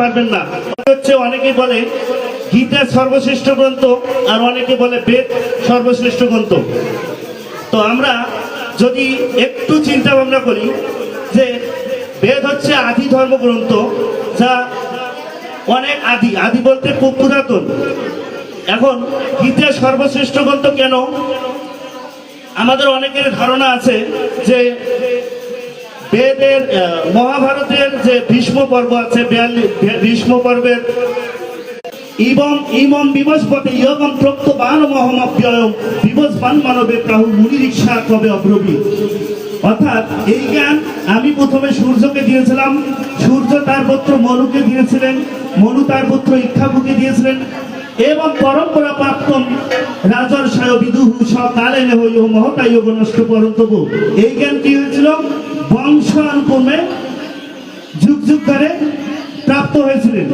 পারবেন না। অনেকে বলে গীতা সর্বশ্রেষ্ঠ গ্রন্থ, আর অনেকে বলে বেদ সর্বশ্রেষ্ঠ গ্রন্থ। তো আমরা যদি একটু চিন্তা ভাবনা করি যে বেদ হচ্ছে আদি ধর্মগ্রন্থ, যা অনেক আদি, আদি বলতে খুব পুরাতন। এখন গীতা সর্বশ্রেষ্ঠ গ্রন্থ কেন? আমাদের অনেকের ধারণা আছে যে বেদের মহাভারতের যে ভীষ্ম পর্ব আছে, ভীষ্ম পর্বের ইবম ইমম বিবস্পতি ইয়গম প্রক্তবান মহমব্যয়ম বিবস্বান মানবে প্রাহু মুনিরিক্ষা কবে অব্রবী। অর্থাৎ এই জ্ঞান আমি প্রথমে সূর্যকে দিয়েছিলাম, সূর্য তার পুত্র মনুকে দিয়েছিলেন, মনু তার পুত্র ইক্ষাকুকে দিয়েছিলেন, এবং পরম্পরা প্রাপ্তম রাজর্ষয় বিদুহু সকালে হইল মহতায় নষ্ট পরন্তবু। এই জ্ঞান কি হয়েছিল? বংশানুক্রমে যুগ যুগ ধরে প্রাপ্ত হয়েছিলেন।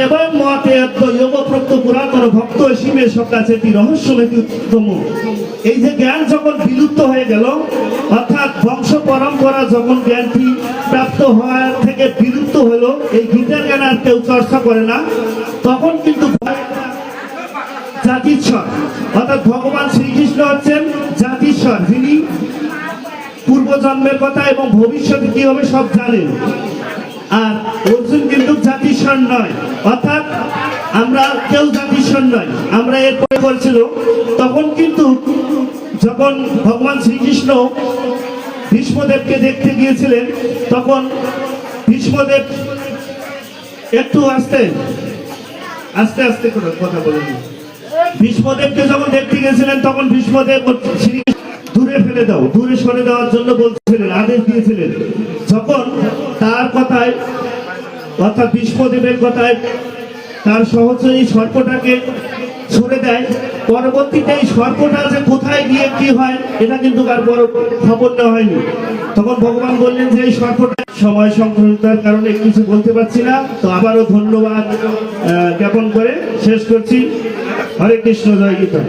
এবং মতে যোগপ্রক্ত পুরাতন ভক্ত সীমে সকাছে রহস্যতম। এই যে জ্ঞান যখন বিলুপ্ত হয়ে গেল, অর্থাৎ বংশ পরম্পরা যখন জ্ঞানটি প্রাপ্ত হওয়ার থেকে বিলুপ্ত হলো, এই গীতার জ্ঞান আর কেউ চর্চা করে না, তখন কিন্তু জাতিস্বর, অর্থাৎ ভগবান শ্রীকৃষ্ণ হচ্ছেন জাতিস্বর, যিনি পূর্বজন্মের কথা এবং ভবিষ্যতে কি হবে সব জানেন। আর অর্জুন কিন্তু জাতিস্বর নয়, অর্থাৎ আমরা কেউ জাতিস্বর নয়। আমরা এরপরে বলছিল তখন কিন্তু যখন ভগবান শ্রীকৃষ্ণ ভীষ্মদেবকে দেখতে গিয়েছিলেন, তখন ভীষ্মদেব একটু আস্তে আস্তে আস্তে করে কথা বলেন। ভীষ্মদেবকে যখন দেখতে গিয়েছিলেন, তখন ভীষ্মদেব দূরে ফেলে দাও, দূরে সরে দেওয়ার জন্য বলছিলেন, আদেশ দিয়েছিলেন। যখন তার কথায়, অর্থাৎ ভীষ্মদেবের কথায় তার সহচরী সর্পটাকে ছুড়ে দেয়, পরবর্তীতে এই সর্পটা যে কোথায় গিয়ে কি হয় এটা কিন্তু আর বড় খবর নেওয়া হয়নি। তখন ভগবান বললেন যে এই সর্পটা, সময় সংকীর্ণতার কারণে কিছু বলতে পারছি না, তো আবারও ধন্যবাদ জ্ঞাপন করে শেষ করছি। হরে কৃষ্ণ, জয় গীতা।